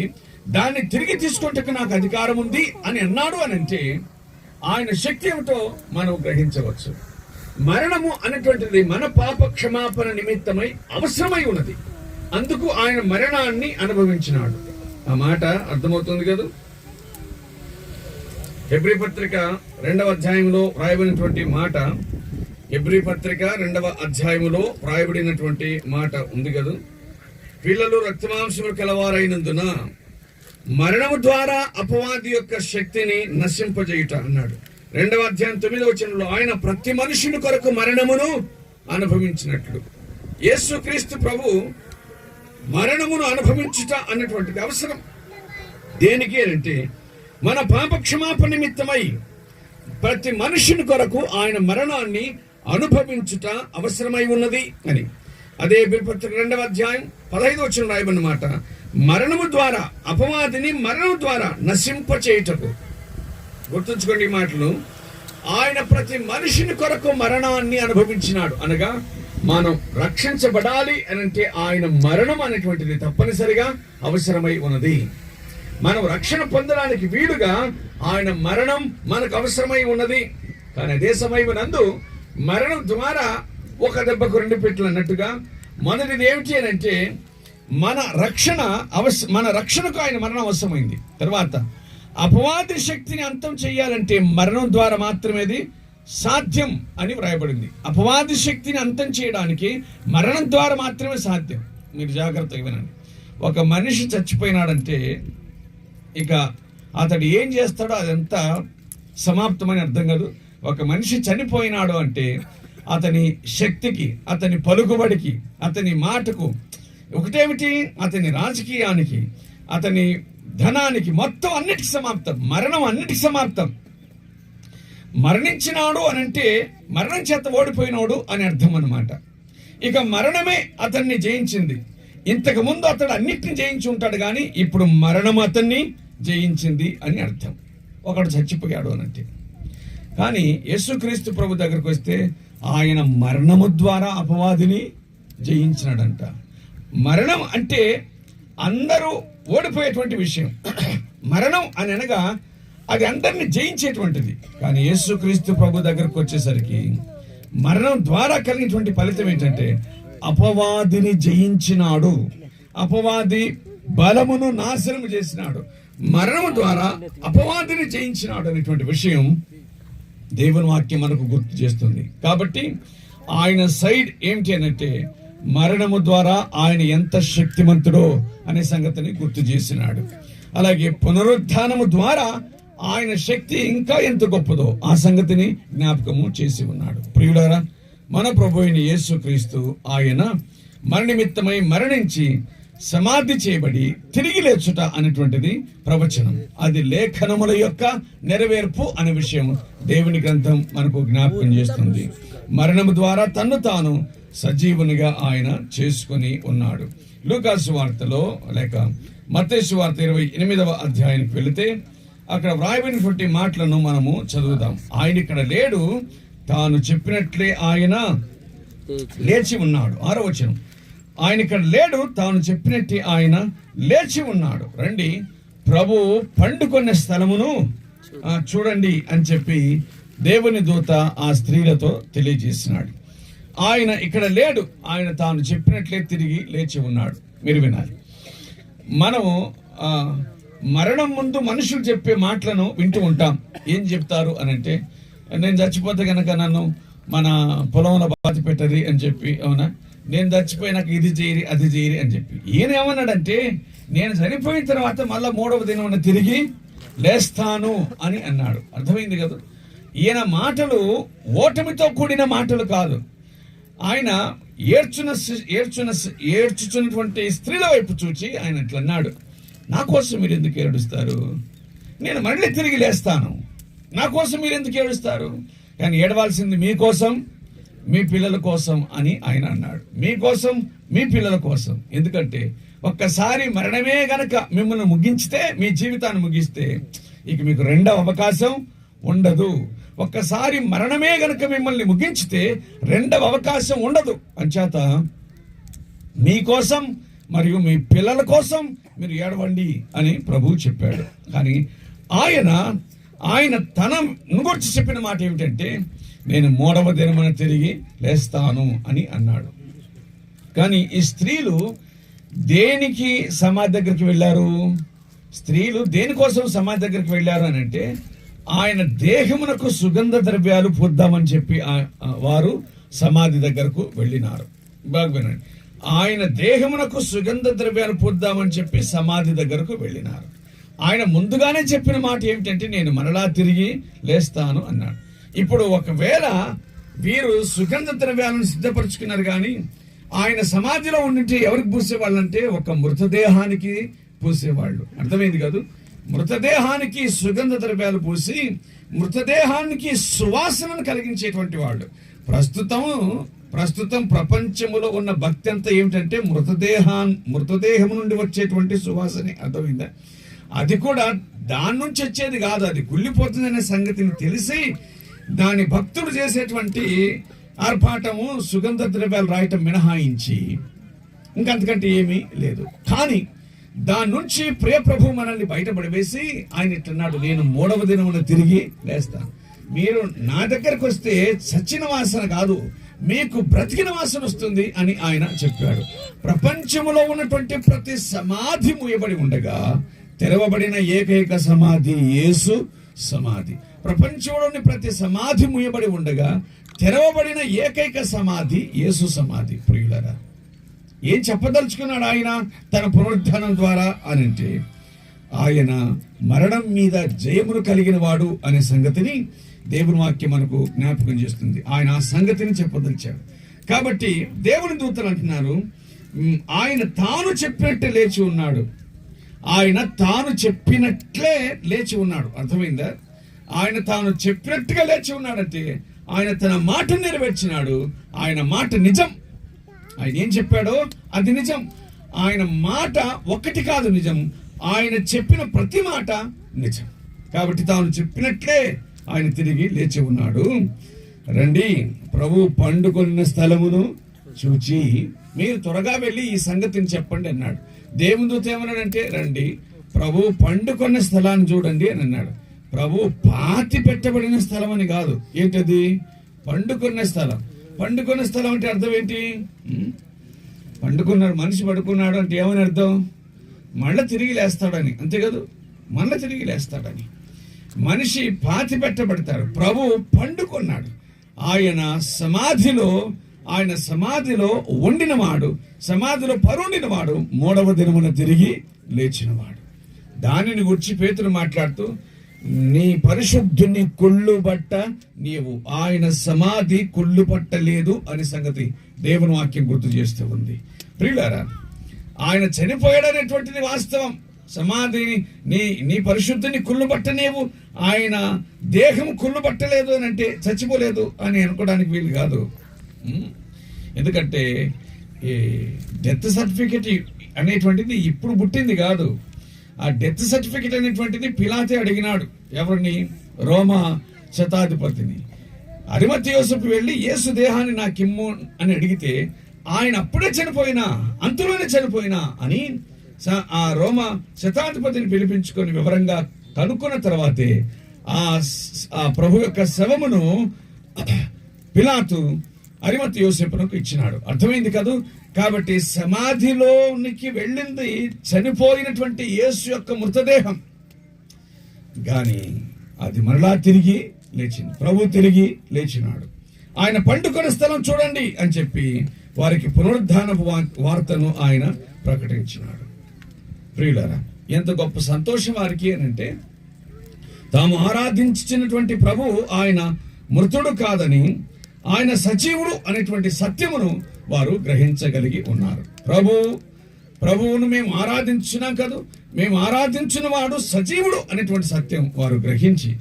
దాన్ని తిరిగి తీసుకుంటకు నాకు అధికారం ఉంది అని అన్నాడు. అని అంటే ఆయన శక్తి ఏమిటో మనం గ్రహించవచ్చు. మరణము అనేటువంటిది మన పాప క్షమాపణ నిమిత్తమై అవసరమై ఉన్నది. అందుకు ఆయన మరణాన్ని అనుభవించినాడు. ఆ మాట అర్థమవుతుంది కదా? హెబ్రీ పత్రిక 2వ అధ్యాయంలో రాయబడినటువంటి మాట, హెబ్రీ పత్రిక 2వ అధ్యాయంలో రాయబడినటువంటి మాట ఉంది కదా, పిల్లలు రక్తమాంసములు కలవారైనందున మరణము ద్వారా అపవాది యొక్క శక్తిని నశింపజేయుట అన్నాడు. 2వ అధ్యాయం 9వ వచనంలో ఆయన ప్రతి మనుషుని కొరకు మరణమును అనుభవించినట్లు యేసుక్రీస్తు ప్రభు మరణమును అనుభవించుట అన్నటువంటిది అవసరం. దేనికి అంటే మన పాప క్షమాపణ నిమిత్తమై ప్రతి మనుషుని కొరకు ఆయన మరణాన్ని అనుభవించుట అవసరమై ఉన్నది అని. అదే బిల్పత్రిక 2వ అధ్యాయం 15వ వచనం రాయబడిన మాట, మరణము ద్వారా అపవాదిని మరణం ద్వారా నశింపచేయుటకు. గుర్తుంచుకోండి ఈ మాటలు. ఆయన ప్రతి మనిషిని కొరకు మరణాన్ని అనుభవించినాడు. అనగా మనం రక్షించబడాలి అనంటే ఆయన మరణం అనేటువంటిది తప్పనిసరిగా అవసరమై ఉన్నది. మనం రక్షణ పొందడానికి వీలుగా ఆయన మరణం మనకు అవసరమై ఉన్నది. కానీ అదే సమయమునందు మరణం ద్వారా ఒక దెబ్బకు 2 పెట్టెలు అన్నట్టుగా మొదటిది ఏమిటి అని అంటే మన రక్షణకు ఆయన మరణం అవసరమైంది. తర్వాత అపవాది శక్తిని అంతం చేయాలంటే మరణం ద్వారా మాత్రమేది సాధ్యం అని వ్రాయబడింది. అపవాది శక్తిని అంతం చేయడానికి మరణం ద్వారా మాత్రమే సాధ్యం. మీరు జాగ్రత్తగా వినండి. ఒక మనిషి చచ్చిపోయినాడంటే ఇక అతడు ఏం చేస్తాడో అదంతా సమాప్తమని అర్థం కాదు. ఒక మనిషి చనిపోయినాడు అంటే అతని శక్తికి, అతని పలుకుబడికి, అతని మాటకు, ఒకటేమిటి అతని రాజకీయానికి, అతని ధనానికి, మొత్తం అన్నిటికీ సమాప్తం. మరణం అన్నిటికీ సమాప్తం. మరణించినాడు అని అంటే మరణం చేత ఓడిపోయినాడు అని అర్థం అన్నమాట. ఇక మరణమే అతన్ని జయించింది. ఇంతకు ముందు అతడు అన్నిటిని జయించి ఉంటాడు, కానీ ఇప్పుడు మరణం అతన్ని జయించింది అని అర్థం. ఒకడు చచ్చిపోయాడు అనంటే. కానీ యేసుక్రీస్తు ప్రభు దగ్గరకు వస్తే ఆయన మరణము ద్వారా అపవాదిని జయించినాడంట. మరణం అంటే అందరూ ఓడిపోయేటువంటి విషయం. మరణం అని అనగా అది అందరిని జయించేటువంటిది. కానీ యేసుక్రీస్తు ప్రభు దగ్గరకు వచ్చేసరికి మరణం ద్వారా కలిగినటువంటి ఫలితం ఏంటంటే అపవాదిని జయించినాడు, అపవాది బలమును నాశనం చేసినాడు, మరణం ద్వారా అపవాదిని జయించినాడు అనేటువంటి విషయం దేవుని వాక్యం మనకు గుర్తు చేస్తుంది. కాబట్టి ఆయన సైడ్ ఏమిటి అనంటే మరణము ద్వారా ఆయన ఎంత శక్తిమంతుడో అనే సంగతిని గుర్తు చేసినాడు. అలాగే పునరుత్థానము ద్వారా ఆయన శక్తి ఇంకా ఎంత గొప్పదో ఆ సంగతిని జ్ఞాపకము చేసి ఉన్నాడు. ప్రియులారా, మన ప్రభు అయిన యేసుక్రీస్తు ఆయన మరణిమిత్తమై మరణించి సమాధి చేయబడి తిరిగి లేచుట అనేటువంటిది ప్రవచనం. అది లేఖనముల యొక్క నెరవేర్పు అనే విషయం దేవుని గ్రంథం మనకు జ్ఞాపకం చేస్తుంది. మరణము ద్వారా తన్ను తాను సజీవునిగా ఆయన చేసుకుని ఉన్నాడు. లూకాసు వార్తలో లేక మత్తయి వార్త 28వ అధ్యాయానికి వెళితే అక్కడ వ్రాయబడినటువంటి మాటలను మనము చదువుదాం. ఆయన ఇక్కడ లేడు, తాను చెప్పినట్లే ఆయన లేచి ఉన్నాడు. 6వ వచనం, ఆయన ఇక్కడ లేడు, తాను చెప్పినట్టు ఆయన లేచి ఉన్నాడు. రండి, ప్రభు పండుకొన్న స్థలమును చూడండి అని చెప్పి దేవుని దూత ఆ స్త్రీలతో తెలియజేసినాడు. ఆయన ఇక్కడ లేడు, ఆయన తాను చెప్పినట్లే తిరిగి లేచి ఉన్నాడు. మీరు వినాలి. మనము మరణం ముందు మనుషులు చెప్పే మాటలను వింటూ ఉంటాం. ఏం చెప్తారు అనంటే, నేను చచ్చిపోతే కనుక నన్ను మన పొలంలో బాధ పెట్టరి అని చెప్పి, అవునా, నేను చచ్చిపోయినాక ఇది చేయరి అది చేయరి అని చెప్పి. ఈయన ఏమన్నాడంటే, నేను చనిపోయిన తర్వాత మళ్ళా 3వ దినం తిరిగి లేస్తాను అని అన్నాడు. అర్థమైంది కదా? ఈయన ఓటమితో కూడిన మాటలు కాదు. ఆయన ఏడ్చుచున్నటువంటి స్త్రీల వైపు చూచి ఆయన ఇట్లా అన్నాడు, నా కోసం మీరు ఎందుకు ఏడుస్తారు? నేను మళ్ళీ తిరిగి లేస్తాను, నా కోసం మీరు ఎందుకు ఏడుస్తారు? కానీ ఏడవాల్సింది మీకోసం, మీ పిల్లల కోసం అని ఆయన అన్నాడు. మీకోసం, మీ పిల్లల కోసం. ఎందుకంటే ఒక్కసారి మరణమే గనక మిమ్మల్ని ముగించితే, మీ జీవితాన్ని ముగిస్తే ఇక మీకు రెండవ అవకాశం ఉండదు. ఒక్కసారి మరణమే గనక మిమ్మల్ని ముగించితే రెండవ అవకాశం ఉండదు. అంచేత మీకోసం మరియు మీ పిల్లల కోసం మీరు ఏడవండి అని ప్రభువు చెప్పాడు. కానీ ఆయన తన గురించి చెప్పిన మాట ఏమిటంటే, నేను 3వ దినమున తిరిగి లేస్తాను అని అన్నాడు. కానీ ఈ స్త్రీలు దేనికి సమాధి దగ్గరికి వెళ్ళారు? స్త్రీలు దేనికోసం సమాధి దగ్గరికి వెళ్ళారు అని అంటే, ఆయన దేహమునకు సుగంధ ద్రవ్యాలు పూద్దామని చెప్పి వారు సమాధి దగ్గరకు వెళ్ళినారు. బాగా వినండి, ఆయన దేహమునకు సుగంధ ద్రవ్యాలు పూద్దామని చెప్పి సమాధి దగ్గరకు వెళ్ళినారు. ఆయన ముందుగానే చెప్పిన మాట ఏమిటంటే, నేను మరలా తిరిగి లేస్తాను అన్నాడు. ఇప్పుడు ఒకవేళ వీరు సుగంధ ద్రవ్యాలను సిద్ధపరుచుకున్నారు, కానీ ఆయన సమాధిలో ఉండింటే ఎవరికి పూసేవాళ్ళు అంటే ఒక మృతదేహానికి పూసేవాళ్ళు. అర్థమైంది కాదు? మృతదేహానికి సుగంధ ద్రవ్యాలు పూసి మృతదేహానికి సువాసనను కలిగించేటువంటి వాళ్ళు. ప్రస్తుతం ప్రపంచంలో ఉన్న భక్తి అంతా ఏమిటంటే మృతదేహం నుండి వచ్చేటువంటి సువాసనే. అర్థమైందా? అది కూడా దాని నుంచి వచ్చేది కాదు, అది కుళ్ళిపోతుందనే సంగతిని తెలిసి దాని భక్తుడు చేసేటువంటి ఆర్భాటము సుగంధ ద్రవ్యాలు రాయటం మినహాయించి ఇంకంతకంటే ఏమీ లేదు. కానీ దాని నుంచి ప్రియ ప్రభు మనల్ని బయటపడివేసి ఆయన ఇట్లన్నాడు, నేను 3వ దినమున తిరిగి లేస్తాను. మీరు నా దగ్గరకు వస్తే చచ్చిన వాసన కాదు, మీకు బ్రతికిన వాసన వస్తుంది అని ఆయన చెప్పాడు. ప్రపంచంలో ఉన్నటువంటి ప్రతి సమాధి మూయబడి ఉండగా తెరవబడిన ఏకైక సమాధి యేసు సమాధి. ప్రపంచంలోని ప్రతి సమాధి మూయబడి ఉండగా తెరవబడిన ఏకైక సమాధి యేసు సమాధి. ప్రియులారా, ఏం చెప్పదలుచుకున్నాడు ఆయన తన పునరుద్ధానం ద్వారా అనంటే, ఆయన మరణం మీద జయమును కలిగిన వాడు అనే సంగతిని దేవుని వాక్యం మనకు జ్ఞాపకం చేస్తుంది. ఆయన ఆ సంగతిని చెప్పదలిచాడు. కాబట్టి దేవుని దూతలు అంటున్నారు, ఆయన తాను చెప్పినట్టే లేచి ఉన్నాడు. ఆయన తాను చెప్పినట్లే లేచి ఉన్నాడు. అర్థమైందా? ఆయన తాను చెప్పినట్టుగా లేచి ఉన్నాడంటే ఆయన తన మాట నెరవేర్చినాడు. ఆయన మాట నిజం. ఆయన ఏం చెప్పాడో అది నిజం. ఆయన మాట ఒక్కటి కాదు నిజం, ఆయన చెప్పిన ప్రతి మాట నిజం. కాబట్టి తాను చెప్పినట్లే ఆయన తిరిగి లేచి ఉన్నాడు. రండి, ప్రభు పండుకొన్న స్థలమును చూచి మీరు త్వరగా వెళ్ళి ఈ సంగతిని చెప్పండి అన్నాడు. దేవుని దూత ఏమన్నాడంటే, రండి ప్రభు పండుకొన్న స్థలాన్ని చూడండి అని అన్నాడు. ప్రభు పాతి పెట్టబడిన స్థలం అని కాదు. ఏంటది? పండుకున్న స్థలం. పండుకున్న స్థలం అంటే అర్థం ఏంటి? పండుకున్నాడు, మనిషి పడుకున్నాడు అంటే ఏమని అర్థం? మళ్ళీ తిరిగి లేస్తాడని, అంతే కదా, మళ్ళీ తిరిగి లేస్తాడని. మనిషి పాతి పెట్టబడతాడు, ప్రభు పండుకున్నాడు. ఆయన సమాధిలో వండినవాడు, సమాధిలో పరుండినవాడు, 3వ దినమున తిరిగి లేచినవాడు. దానిని గురించి పేతురు మాట్లాడుతూ, నీ పరిశుద్ధుని కుళ్ళుబట్ట నీవు, ఆయన సమాధి కుళ్ళుపట్టలేదు అనే సంగతి దేవుని వాక్యం గుర్తు చేస్తూ ఉంది. ప్రియులారా, ఆయన చనిపోయాడనేటువంటిది వాస్తవం. సమాధిని నీ పరిశుద్ధిని కుళ్ళుబట్టనేవు, ఆయన దేహం కుళ్ళుబట్టలేదు అని అంటే చచ్చిపోలేదు అని అనుకోవడానికి వీలు కాదు. ఎందుకంటే ఈ డెత్ సర్టిఫికెట్ అనేటువంటిది ఇప్పుడు పుట్టింది కాదు. ఆ డెత్ సర్టిఫికెట్ అనేటువంటిది పిలాతే అడిగినాడు. ఎవరిని? రోమా శతాధిపతిని. అరిమతయి యోసేపు వెళ్ళి యేసు దేహాన్ని నాకిమ్ము అని అడిగితే, ఆయన అప్పుడే చనిపోయినా, అంతులోనే చనిపోయినా అని ఆ రోమా శతాధిపతిని పిలిపించుకొని వివరంగా కనుక్కున్న తర్వాతే ఆ ప్రభు యొక్క శవమును పిలాతు అరిమతయి యోసేపునకు ఇచ్చినాడు. అర్థమైంది కాదు? కాబట్టి సమాధిలోనికి వెళ్ళింది చనిపోయినటువంటి యేసు యొక్క మృతదేహం, కానీ అది మరలా తిరిగి లేచింది. ప్రభు తిరిగి లేచినాడు. ఆయన పండుకొన్న స్థలం చూడండి అని చెప్పి వారికి పునరుద్ధానపు వార్తను ఆయన ప్రకటించినాడు. ప్రియులారా, ఎంత గొప్ప సంతోషం వారికి అని అంటే, తాము ఆరాధించినటువంటి ప్రభు ఆయన మృతుడు కాదని, ఆయన సజీవుడు అనేటువంటి సత్యమును వారు గ్రహించగలిగి ఉన్నారు. ప్రభువును మేము ఆరాధించున్నాం కదా, మేము ఆరాధించిన వాడు సజీవుడు అనేటువంటి సత్యం వారు గ్రహించి,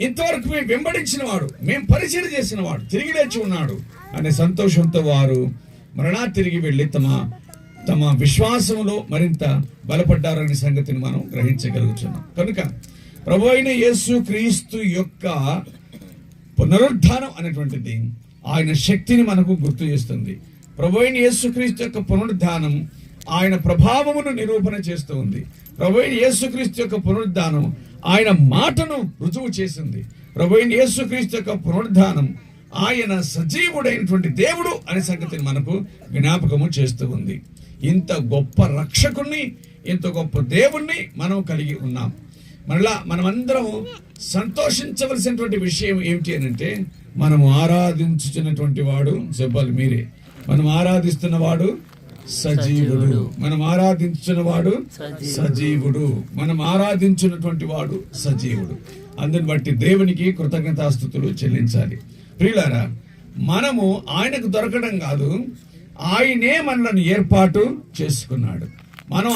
ఇంతవరకు మేము వెంబడించిన వాడు, మేము పరిచయం చేసిన వాడు తిరిగి లేచి ఉన్నాడు అనే సంతోషంతో వారు మరలా తిరిగి వెళ్ళి తమ విశ్వాసంలో మరింత బలపడ్డారనే సంగతిని మనం గ్రహించగలుగుతున్నాం. కనుక ప్రభు అయిన యేసు క్రీస్తు యొక్క పునరుద్ధానం అనేటువంటిది ఆయన శక్తిని మనకు గుర్తు చేస్తుంది. ప్రభు అయిన యేసు క్రీస్తు యొక్క పునరుద్ధానం ఆయన ప్రభావమును నిరూపణ చేస్తూ ఉంది. ప్రభు అయిన యేసు క్రీస్తు యొక్క పునరుద్ధానం ఆయన మాటను రుజువు చేసింది. ప్రభు అయిన యేసు క్రీస్తు యొక్క పునరుద్ధానం ఆయన సజీవుడైనటువంటి దేవుడు అనే సంగతిని మనకు జ్ఞాపకము చేస్తూ ఉంది. ఇంత గొప్ప రక్షకుణ్ణి, ఇంత గొప్ప దేవుణ్ణి మనం కలిగి ఉన్నాం. మరలా మనమందరం సంతోషించవలసినటువంటి విషయం ఏమిటి అని అంటే, మనము ఆరాధించుతున్నటువంటి వాడు, చెప్పాలి మీరే, మనం ఆరాధిస్తున్న వాడు సజీవుడు, మనం ఆరాధించున్నవాడు సజీవుడు, మనం ఆరాధించినటువంటి వాడు సజీవుడు. అందుని బట్టి దేవునికి కృతజ్ఞతాస్తుతులు చెల్లించాలి. ప్రియులారా, మనము ఆయనకు దొరకడం కాదు, ఆయనే మనల్ని ఏర్పాటు చేసుకున్నాడు. మనం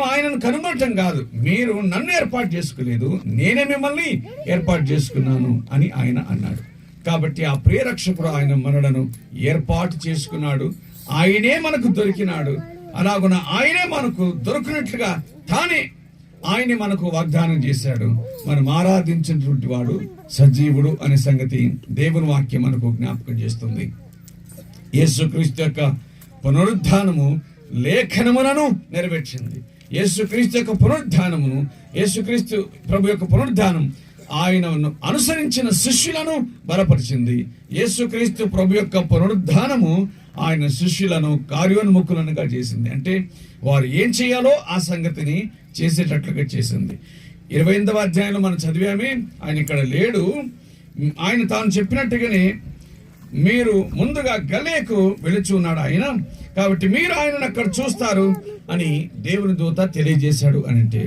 ఆయనను కనుగొనటం కాదు. మీరు నన్ను ఏర్పాటు చేసుకోలేదు, నేనే మిమ్మల్ని ఏర్పాటు చేసుకున్నాను అని ఆయన అన్నాడు. కాబట్టి ఆ ప్రియరక్షకుడు ఆయన మనలను ఏర్పాటు చేసుకున్నాడు. ఆయనే మనకు దొరికినాడు. అలాగున ఆయనే మనకు దొరికినట్లుగా తానే ఆయనే మనకు వాగ్దానం చేశాడు. మనం ఆరాధించినటువంటి వాడు సజీవుడు అనే సంగతి దేవుని వాక్యం మనకు జ్ఞాపకం చేస్తుంది. యేసుక్రీస్తు యొక్క పునరుద్ధానము లేఖనములను నెరవేర్చింది. యేసుక్రీస్తు యొక్క పునరుద్ధానమును, యేసుక్రీస్తు ప్రభు యొక్క పునరుద్ధానం ఆయనను అనుసరించిన శిష్యులను బలపరిచింది. యేసుక్రీస్తు ప్రభు యొక్క పునరుద్ధానము ఆయన శిష్యులను కార్యోన్ముఖులనుగా చేసింది. అంటే వారు ఏం చేయాలో ఆ సంగతిని చేసేటట్లుగా చేసింది. 28వ అధ్యాయంలో మనం చదివామే, ఆయన ఇక్కడ లేడు. ఆయన తాను చెప్పినట్టుగానే మీరు ముందుగా గలిలయకు వెళుచు ఉన్నాడు ఆయన, కాబట్టి మీరు ఆయనను అక్కడ చూస్తారు అని దేవుని దూత తెలియజేశాడు అని అంటే,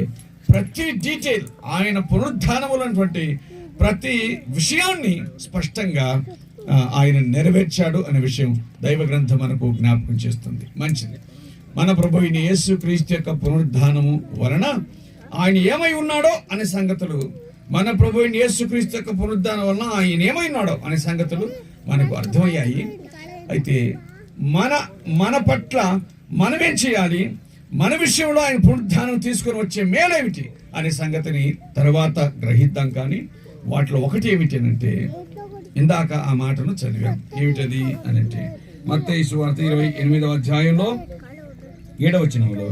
ప్రతి డీటెయిల్ ఆయన పునరుద్ధానములైనటువంటి ప్రతి విషయాన్ని స్పష్టంగా ఆయన నెరవేర్చాడు అనే విషయం దైవ గ్రంథం మనకు జ్ఞాపకం చేస్తుంది. మంచిది. మన ప్రభు అయిన యేసు క్రీస్తు యొక్క పునరుద్ధానము వలన ఆయన ఏమై ఉన్నాడో అనే సంగతులు, మన ప్రభు అయిన యేసు క్రీస్తు యొక్క పునరుద్ధానం వలన ఆయన ఏమై ఉన్నాడో అనే సంగతులు మనకు అర్థమయ్యాయి. అయితే మన పట్ల మనమేం చేయాలి, మన విషయంలో ఆయన పునరుద్ధానం తీసుకొని వచ్చే మేలేమిటి అనే సంగతిని తర్వాత గ్రహిద్దాం. కానీ వాటిలో ఒకటి ఏమిటి అంటే, ఇందాక ఆ మాటను చదివాం. ఏమిటది అని అంటే, మత్తయి సువార్త 28వ అధ్యాయంలో 7వ వచనంలో,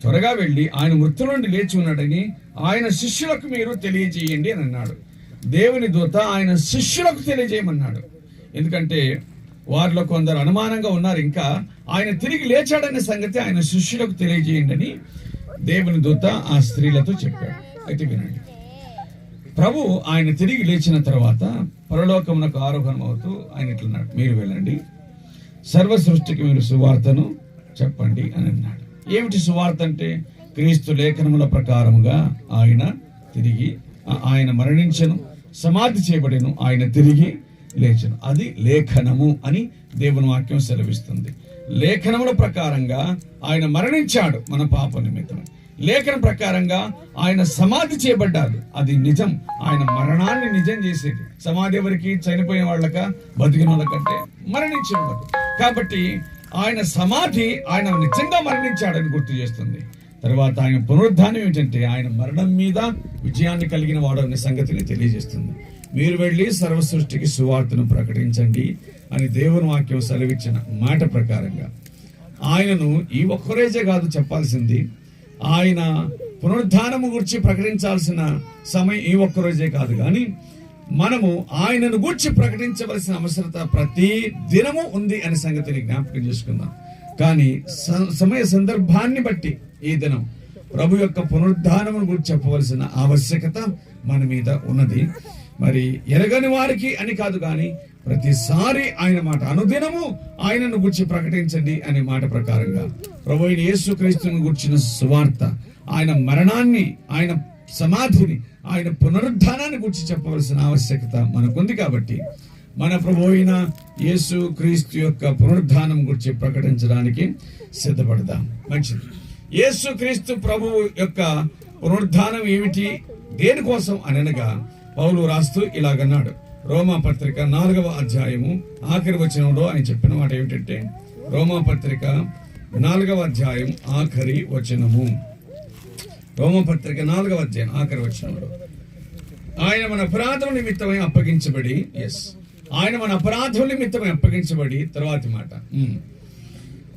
త్వరగా వెళ్ళి ఆయన మృతుల నుండి లేచి ఉన్నాడని ఆయన శిష్యులకు మీరు తెలియజేయండి అని అన్నాడు. దేవుని దూత ఆయన శిష్యులకు తెలియజేయమన్నాడు. ఎందుకంటే వారిలో కొందరు అనుమానంగా ఉన్నారు, ఇంకా ఆయన తిరిగి లేచాడనే సంగతి ఆయన శిష్యులకు తెలియజేయండి అని దేవుని దూత ఆ స్త్రీలతో చెప్పాడు. అయితే వినండి, ప్రభు ఆయన తిరిగి లేచిన తర్వాత పరలోకమునకు ఆరోహణం అవుతూ ఆయన ఇట్లన్నాడు, మీరు వెళ్ళండి, సర్వ సృష్టికి మీరు సువార్తను చెప్పండి అని అన్నాడు. ఏమిటి సువార్త అంటే, క్రీస్తు లేఖనముల ప్రకారముగా ఆయన మరణించను, సమాధి చేయబడెను, ఆయన తిరిగి లేచను. అది లేఖనము అని దేవుని వాక్యం సెలవిస్తుంది. లేఖనముల ప్రకారంగా ఆయన మరణించాడు మన పాప నిమిత్తమై. లేఖన ప్రకారంగా ఆయన సమాధి చేయబడ్డాడు, అది నిజం. ఆయన మరణాన్ని నిజం చేసేది. సమాధి ఎవరికి? చనిపోయిన వాళ్ళక, బతికిన వాళ్ళకంటే మరణించిన వాళ్ళకు. కాబట్టి ఆయన సమాధి, ఆయన నిజంగా మరణించాడని గుర్తు చేస్తుంది. తర్వాత ఆయన పునరుద్ధానం ఏమిటంటే, ఆయన మరణం మీద విజయాన్ని కలిగిన వాడు అనే సంగతిని తెలియజేస్తుంది. మీరు వెళ్ళి సర్వ సృష్టికి సువార్తను ప్రకటించండి అని దేవుని వాక్యం సెలవిచ్చిన మాట ప్రకారంగా ఆయనను ఈ ఒక్కరోజే కాదు చెప్పాల్సింది, ఆయన పునరుద్ధానము గురించి ప్రకటించాల్సిన సమయం ఈ ఒక్కరోజే కాదు, కానీ మనము ఆయనను గూర్చి ప్రకటించవలసిన అవసరత ప్రతి దినము ఉంది అనే సంగతిని జ్ఞాపకం చేసుకుందాం. కానీ సమయ సందర్భాన్ని బట్టి ఈ దినం ప్రభు యొక్క పునరుద్ధానమును గురించి చెప్పవలసిన ఆవశ్యకత మన మీద ఉన్నది. మరి ఎరగని వారికి అని కాదు, కానీ ప్రతిసారి ఆయన మాట, అనుదినము ఆయనను గురించి ప్రకటించండి అనే మాట ప్రకారంగా ప్రభు అయిన యేసుక్రీస్తును గురించిన సువార్త, ఆయన మరణాన్ని, ఆయన సమాధిని, ఆయన పునరుద్ధానాన్ని గురించి చెప్పవలసిన ఆవశ్యకత మనకుంది. కాబట్టి మన ప్రభు అయిన యేసు క్రీస్తు యొక్క పునరుద్ధానం గురించి ప్రకటించడానికి సిద్ధపడదాం. మంచిది. యేసు క్రీస్తు ప్రభు యొక్క పునరుద్ధానం ఏమిటి, దేనికోసం అనగా పౌలు రాస్తూ ఇలాగన్నాడు. రోమా పత్రిక 4వ అధ్యాయము ఆఖరి వచనంలో ఆయన చెప్పిన మాట ఏమిటంటే, రోమా పత్రిక 4వ అధ్యాయం ఆఖరి వచనము, రోమా పత్రిక 4వ అధ్యాయం ఆఖరి వచనంలో, ఆయన మన అపరాధం నిమిత్తమై అప్పగించబడి, ఆయన మన అపరాధం నిమిత్తమై అప్పగించబడి, తర్వాతి మాట,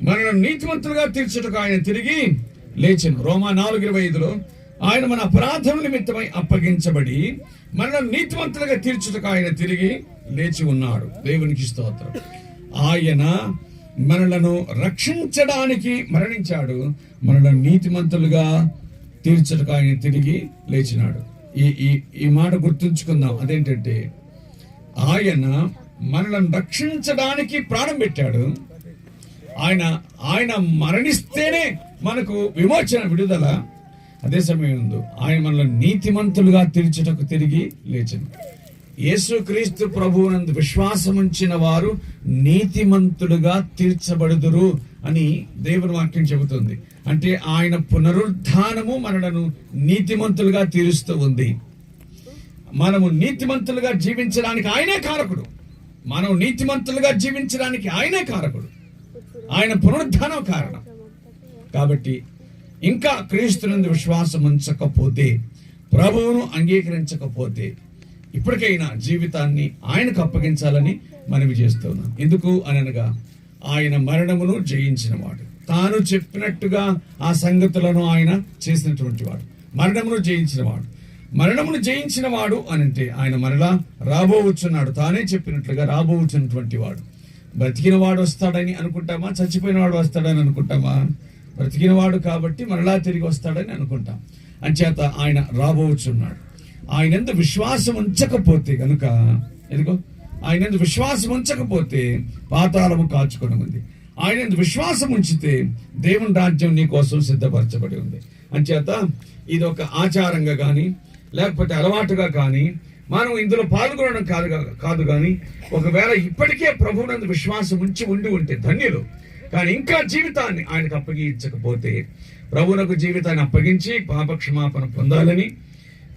మనల్ని నీతిమంతులుగా తీర్చుటకు ఆయన తిరిగి లేచెను. రోమా 4:25లో, ఆయన మన అపరాధం నిమిత్తమై అప్పగించబడి మనల్ని నీతిమంతులుగా తీర్చుటకు ఆయన తిరిగి లేచి ఉన్నాడు. దేవునికి స్తోత్రం. ఆయన మనలను రక్షించడానికి మరణించాడు, మనల్ని నీతిమంతులుగా తీర్చుటకు ఆయన తిరిగి లేచినాడు. ఈ మాట గుర్తుంచుకుందాం. అదేంటంటే, ఆయన మనల్ని రక్షించడానికి ప్రాణం పెట్టాడు. ఆయన మరణిస్తేనే మనకు విమోచన, విడుదల. అదే సమయంలో ఆయన మనల్ని నీతిమంతులుగా తీర్చుటకు తిరిగి లేచను. యేసుక్రీస్తు ప్రభువునందు విశ్వాసం ఉంచిన వారు నీతిమంతులుగా తీర్చబడుదురు అని దేవుని వాక్యం చెబుతుంది. అంటే ఆయన పునరుద్ధానము మనలను నీతిమంతులుగా తీరుస్తూ ఉంది. మనము నీతిమంతులుగా జీవించడానికి ఆయనే కారకుడు. మనం నీతిమంతులుగా జీవించడానికి ఆయనే కారకుడు. ఆయన పునరుద్ధానం కారణం. కాబట్టి ఇంకా క్రీస్తునందు విశ్వాసం ఉంచకపోతే, ప్రభువును అంగీకరించకపోతే, ఇప్పటికైనా జీవితాన్ని ఆయనకు అప్పగించాలని మనవి చేస్తున్నాం. ఎందుకు అనగా, ఆయన మరణమును జయించినవాడు. తాను చెప్పినట్టుగా ఆ సంగతులను ఆయన చేసినటువంటి వాడు. మరణమును జయించిన వాడు అనంటే ఆయన మరలా రాబోవచ్చున్నాడు. తానే చెప్పినట్లుగా రాబోవచ్చున్నటువంటి వాడు. బ్రతికిన వాడు వస్తాడని అనుకుంటామా? చచ్చిపోయిన వాడు వస్తాడని అనుకుంటామా? బ్రతికిన వాడు కాబట్టి మరలా తిరిగి వస్తాడని అనుకుంటాం. అంచేత ఆయన రాబోవచ్చున్నాడు. ఆయనందు విశ్వాసం ఉంచకపోతే కనుక, ఆయనందు విశ్వాసం ఉంచకపోతే పాతాళము కాచుకొని ఉంది. ఆయనందు విశ్వాసం ఉంచితే దేవుని రాజ్యం నీ కోసం సిద్ధపరచబడి ఉంది. అంచేత ఇది ఒక ఆచారంగా కానీ, లేకపోతే అలవాటుగా కానీ మనం ఇందులో పాల్గొనడం కాదు. కానీ ఒకవేళ ఇప్పటికే ప్రభువునందు విశ్వాసం ఉండి ఉంటే ధన్యులు. కానీ ఇంకా జీవితాన్ని ఆయనకు అప్పగించకపోతే, ప్రభువునకు జీవితాన్ని అప్పగించి పాపక్షమాపణ పొందాలని,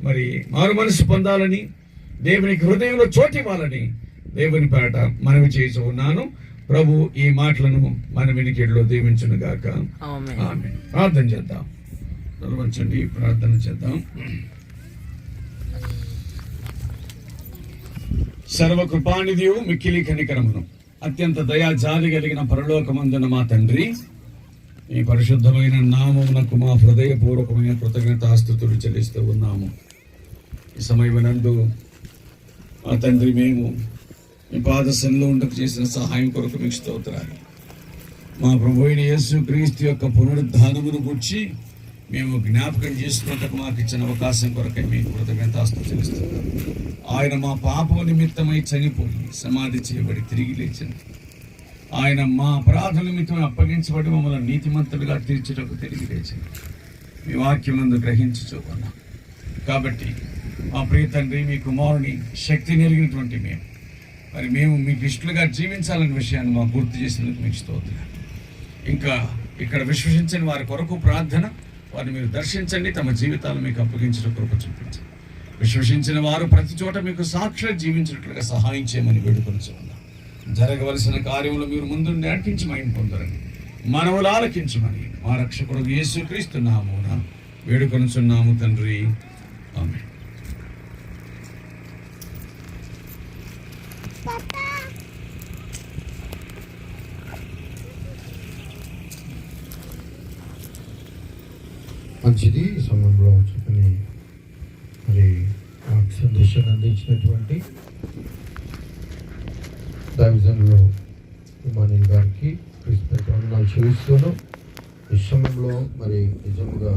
మరి మారు మనసు పొందాలని, దేవునికి హృదయంలో చోటు ఇవ్వాలని దేవుని పేరట మనవి చేసి ఉన్నాను. ప్రభు ఈ మాటలను మన వినికిడిలో దీవించును గాక. ఆమేన్. ప్రార్థన చేద్దాం. తలవంచండి, ప్రార్థన చేద్దాం. సర్వకృపానిధియు మిక్కిలి కనికరమును అత్యంత దయా జాలి కలిగిన పరలోకమందున మా తండ్రి, ఈ పరిశుద్ధమైన నామమునకు మా హృదయపూర్వకమైన కృతజ్ఞతాస్తుతులు చెల్లిస్తూ ఉన్నాము. ఈ సమయమునందు మా తండ్రి, మేము మీ పాదశంలో ఉండకు చేసిన సహాయం కొరకు మీకు స్తోత్రాలు. మా ప్రభు అయిన యేసు క్రీస్తు యొక్క పునరుద్ధానమును గురించి మేము జ్ఞాపకం చేసుకున్నట్టుకు మాకు ఇచ్చిన అవకాశం కొరకై మీకు కృతజ్ఞతాస్తుతులు చెల్లిస్తున్నాం. ఆయన మా పాపం నిమిత్తమై చనిపోయి సమాధి చేయబడి తిరిగి లేచింది. ఆయన మా అపరాధ నిమిత్తమై అప్పగించబడి మమ్మల్ని నీతిమంతులుగా తీర్చుటకు తిరిగి లేచింది. మీ వాక్యం నందు గ్రహించుకోన్నాం. కాబట్టి మా ప్రియ తండ్రి, మీ కుమారుని శక్తి నెరిగినటువంటి మేము మీకు ఇష్టలుగా జీవించాలనే విషయాన్ని మాకు గుర్తు చేసినందుకు మీకు స్తోత్రం. ఇంకా ఇక్కడ విశ్వసించని వారి కొరకు ప్రార్థన, వారిని మీరు దర్శించండి, తమ జీవితాలు మీకు అప్పగించడం కృప చూపించండి. విశ్వసించిన వారు ప్రతి చోట మీకు సాక్షిగా జీవించినట్లుగా సహాయం చేయమని వేడుకొనుచున్నాం. జరగవలసిన కార్యములు మీరు ముందు నడిపించి మహిమ పొందరని మనవులు ఆలకించమని మా రక్షకుడు యేసుక్రీస్తు నామమున వేడుకొనుచున్నాము తండ్రి. ఆమేన్. మంచిది. ఈ సమయంలో చెప్పని మరి మాకు సందేశాన్ని అందించినటువంటి దైవజనులు ఇమానిల్ గారికి క్రీస్తు వందనాలు చెల్లిస్తున్నాం. ఈ సమయంలో మరి నిజముగా